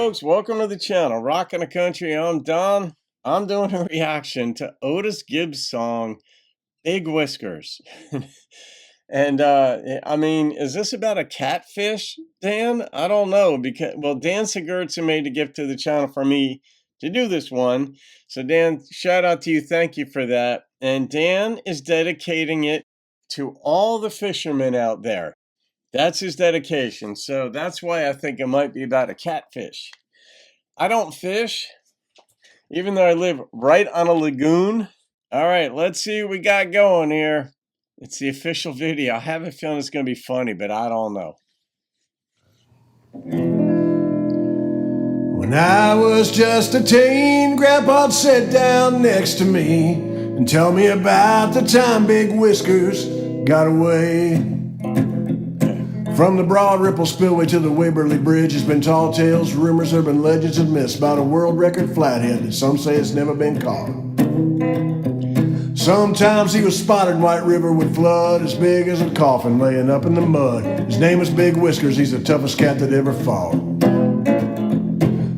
folks, welcome to the channel, Rockin' the Country. I'm Don. I'm doing a reaction to Otis Gibbs' song, Big Whiskers. And I mean, is this about a catfish, Dan? I don't know, because, well, Dan Sigurdson made a gift to the channel for me to do this one. So Dan, shout out to you. Thank you for that. And Dan is dedicating it to all the fishermen out there. That's his dedication. So that's why I think it might be about a catfish. I don't fish, even though I live right on a lagoon. All right, let's see what we got going here. It's the official video. I have a feeling it's going to be funny, but I don't know. When I was just a teen, Grandpa'd sit down next to me and tell me about the time Big Whiskers got away. From the broad ripple spillway to the Waverly Bridge has been tall tales, rumors, urban legends, and myths about a world record flathead that some say has never been caught. Sometimes he was spotted in White River with flood as big as a coffin laying up in the mud. His name was Big Whiskers, he's the toughest cat that ever fought.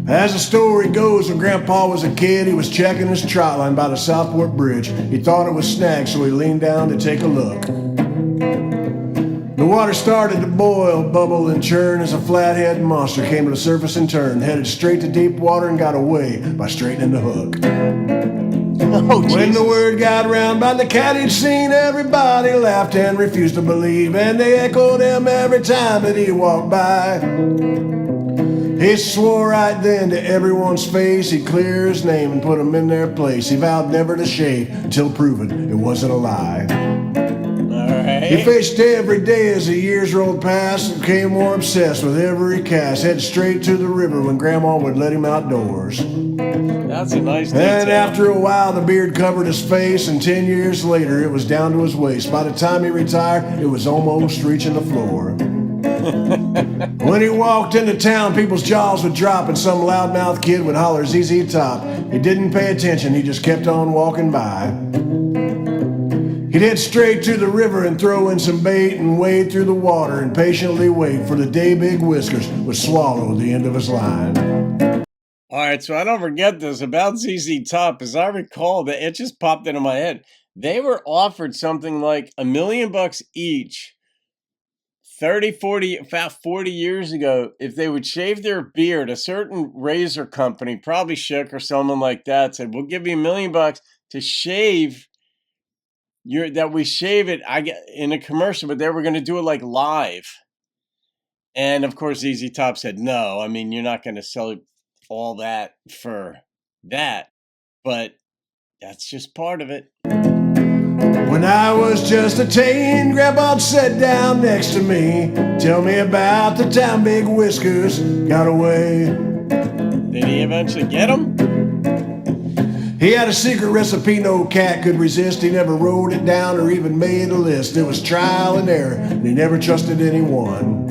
As the story goes, when Grandpa was a kid, he was checking his trot line by the Southport Bridge. He thought it was snagged, so he leaned down to take a look. The water started to boil, bubble, and churn as a flathead monster came to the surface and turned, headed straight to deep water and got away by straightening the hook. Oh, when the word got around about the cat he'd seen, everybody laughed and refused to believe, and they echoed him every time that he walked by. He swore right then to everyone's face he'd clear his name and put him in their place. He vowed never to shave until proven it wasn't a lie. He fished every day as the years rolled past and became more obsessed with every cast. Headed straight to the river when Grandma would let him outdoors. That's a nice detail. And after a while the beard covered his face, and 10 years later it was down to his waist. By the time he retired, it was almost reaching the floor. When he walked into town, people's jaws would drop and some loudmouth kid would holler ZZ Top. He didn't pay attention, he just kept on walking by. He'd head straight to the river and throw in some bait and wade through the water and patiently wait for the day Big Whiskers would swallow the end of his line. All right, so I don't forget this about ZZ Top. As I recall, that it just popped into my head. They were offered something like $1 million each 30, 40, about 40 years ago if they would shave their beard. A certain razor company, probably Shook or someone like that, said, we'll give you $1 million to shave that we shave it in a commercial, but they were going to do it like live. And of course ZZ Top said no. I mean, you're not going to sell all that for that, but that's just part of it. When I was just a teen, Grandpa'd sit down next to me, tell me about the time Big Whiskers got away. Did he eventually get him? He had a secret recipe no cat could resist. He never wrote it down or even made a list. It was trial and error, and he never trusted anyone.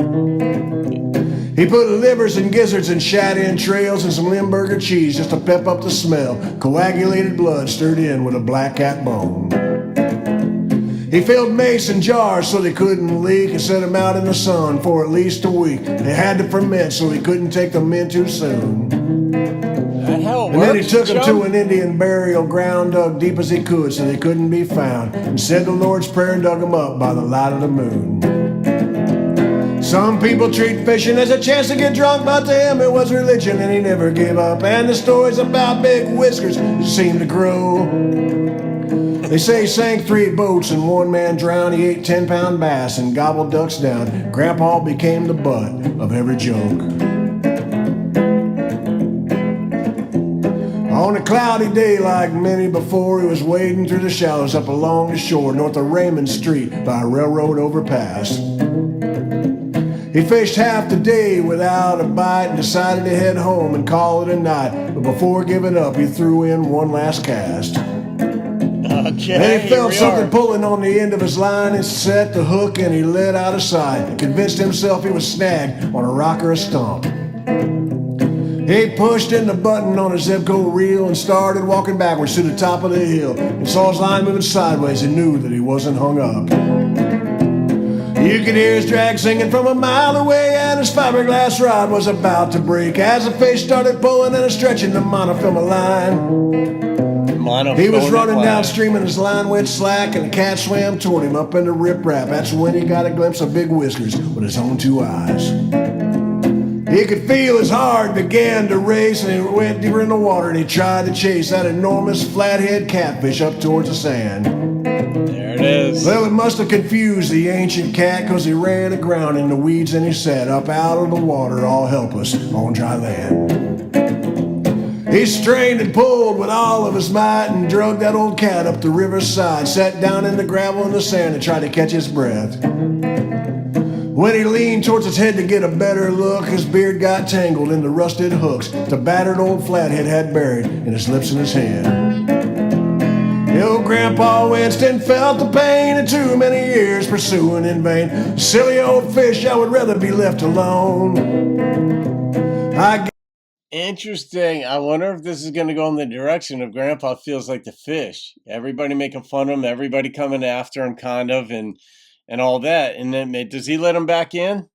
He put livers and gizzards and shad entrails and some Limburger cheese just to pep up the smell. Coagulated blood stirred in with a black cat bone. He filled mason jars so they couldn't leak and set them out in the sun for at least a week. They had to ferment so he couldn't take them in too soon. And then he took them to an Indian burial ground, dug deep as he could so they couldn't be found, and said the Lord's Prayer and dug them up by the light of the moon. Some people treat fishing as a chance to get drunk, but to him it was religion and he never gave up. And the stories about Big Whiskers seemed to grow. They say he sank 3 boats and 1 man drowned. He ate 10-pound bass and gobbled ducks down. Grandpa became the butt of every joke. On a cloudy day like many before, he was wading through the shallows up along the shore north of Raymond Street by a railroad overpass. He fished half the day without a bite and decided to head home and call it a night. But before giving up, he threw in one last cast. Okay, and he felt something pulling on the end of his line and set the hook and he let out a sigh and convinced himself he was snagged on a rock or a stump. He pushed in the button on his Zebco reel and started walking backwards to the top of the hill and saw his line moving sideways and knew that he wasn't hung up. You could hear his drag singing from a mile away, and his fiberglass rod was about to break as the fish started pulling and stretching the monofilament line. He was running downstream and his line went slack, and the cat swam toward him up in the riprap. That's when he got a glimpse of Big Whiskers with his own two eyes. He could feel his heart began to race, and he went deeper in the water, and he tried to chase that enormous flathead catfish up towards the sand. There it is. Well, it must have confused the ancient cat, 'cause he ran aground in the weeds and he sat up out of the water, all helpless on dry land. He strained and pulled with all of his might and drug that old cat up the riverside, sat down in the gravel and the sand and tried to catch his breath. When he leaned towards his head to get a better look, his beard got tangled in the rusted hooks the battered old flathead had buried in his lips and his hand. Old Grandpa Winston felt the pain of too many years pursuing in vain. Silly old fish, I would rather be left alone. Interesting. I wonder if this is going to go in the direction of Grandpa feels like the fish. Everybody making fun of him, everybody coming after him, kind of, and all that. And then does he let him back in?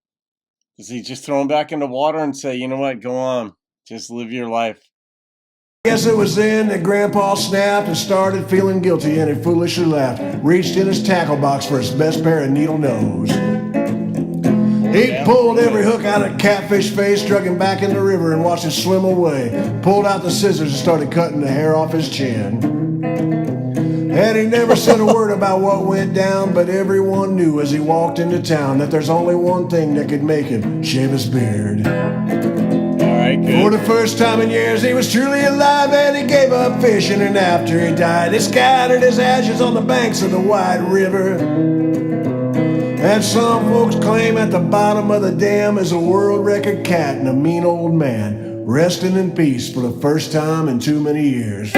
Does he just throw him back in the water and say, you know what, go on, just live your life? Guess it was then that Grandpa snapped and started feeling guilty, and he foolishly laughed, reached in his tackle box for his best pair of needle nose. He pulled every hook out of Catfish face, drug him back in the river and watched him swim away, pulled out the scissors and started cutting the hair off his chin. And he never said a word about what went down, but everyone knew as he walked into town that there's only one thing that could make him shave his beard. For the first time in years, he was truly alive, and he gave up fishing, and after he died, he scattered his ashes on the banks of the White River. And some folks claim at the bottom of the dam is a world record cat and a mean old man, resting in peace for the first time in too many years.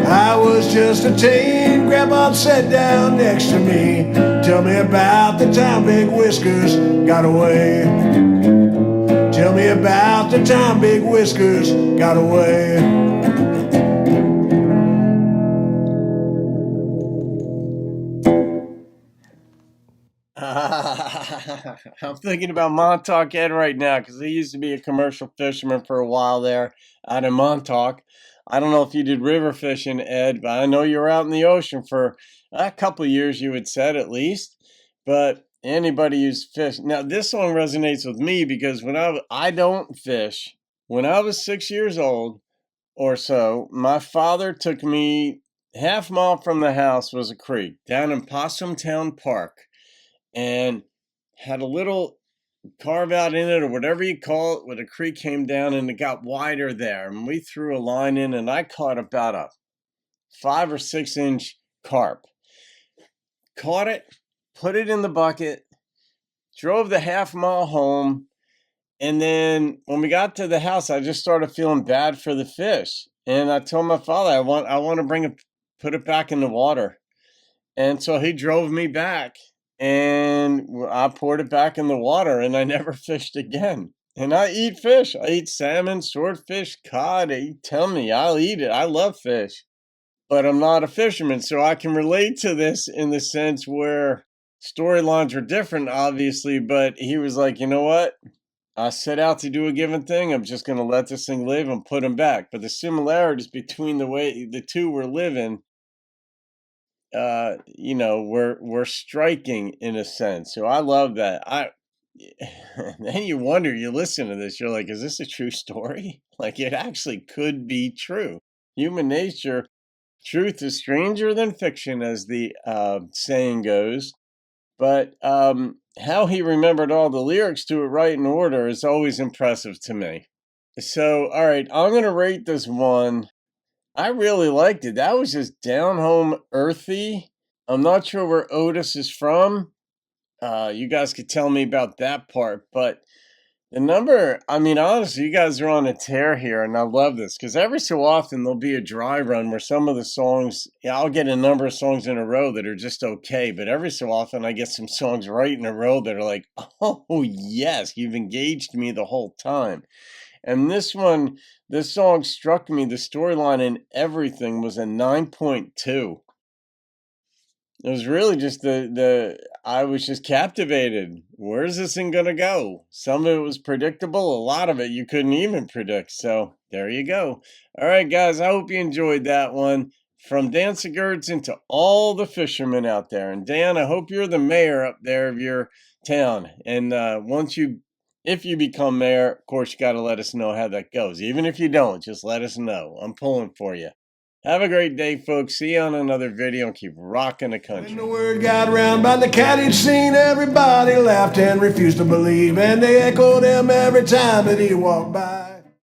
I was just a teen, Grandpa sat down next to me. Tell me about the time Big Whiskers got away. Tell me about the time Big Whiskers got away. I'm thinking about Montauk Ed right now, because he used to be a commercial fisherman for a while there out in Montauk. I don't know if you did river fishing, Ed, but I know you were out in the ocean for a couple of years, you had said at least. But anybody who's fish. Now, this song resonates with me because when I don't fish. When I was 6 years old or so, my father took me half mile from the house was a creek down in Possum Town Park, and had a little carve out in it or whatever you call it, where the creek came down and it got wider there. And we threw a line in, and I caught about a 5 or 6 inch carp. Caught it, put it in the bucket, drove the half mile home. And then when we got to the house, I just started feeling bad for the fish. And I told my father, I want to put it back in the water. And so he drove me back, and I poured it back in the water, and I never fished again. And I eat fish. I eat salmon, swordfish, cod. Tell me, I'll eat it. I love fish, but I'm not a fisherman. So I can relate to this in the sense where storylines are different, obviously, but he was like, you know what? I set out to do a given thing. I'm just going to let this thing live and put him back. But the similarities between the way the two were living, we're striking in a sense. So I love that. Then you wonder, you listen to this, you're like, is this a true story? Like, it actually could be true. Human nature, truth is stranger than fiction, as the saying goes. But how he remembered all the lyrics to it right in order is always impressive to me. So, all right, I'm going to rate this one. I really liked it. That was just down home, earthy. I'm not sure where Otis is from. You guys could tell me about that part. But the number, I mean, honestly, you guys are on a tear here, and I love this because every so often there'll be a dry run where some of the songs, I'll get a number of songs in a row that are just okay, but every so often I get some songs right in a row that are like, oh, yes, you've engaged me the whole time. And this song struck me, the storyline and everything was a 9.2. It was really just I was just captivated. Where's this thing gonna go? Some of it was predictable, a lot of it you couldn't even predict. So there you go. All right, guys, I hope you enjoyed that one. From Dan Sigurdson to all the fishermen out there. And Dan, I hope you're the mayor up there of your town. And if you become mayor, of course, you got to let us know how that goes. Even if you don't, just let us know. I'm pulling for you. Have a great day, folks. See you on another video and keep rocking the country. When the word got around about the cat he'd seen, everybody laughed and refused to believe, and they echoed him every time that he walked by.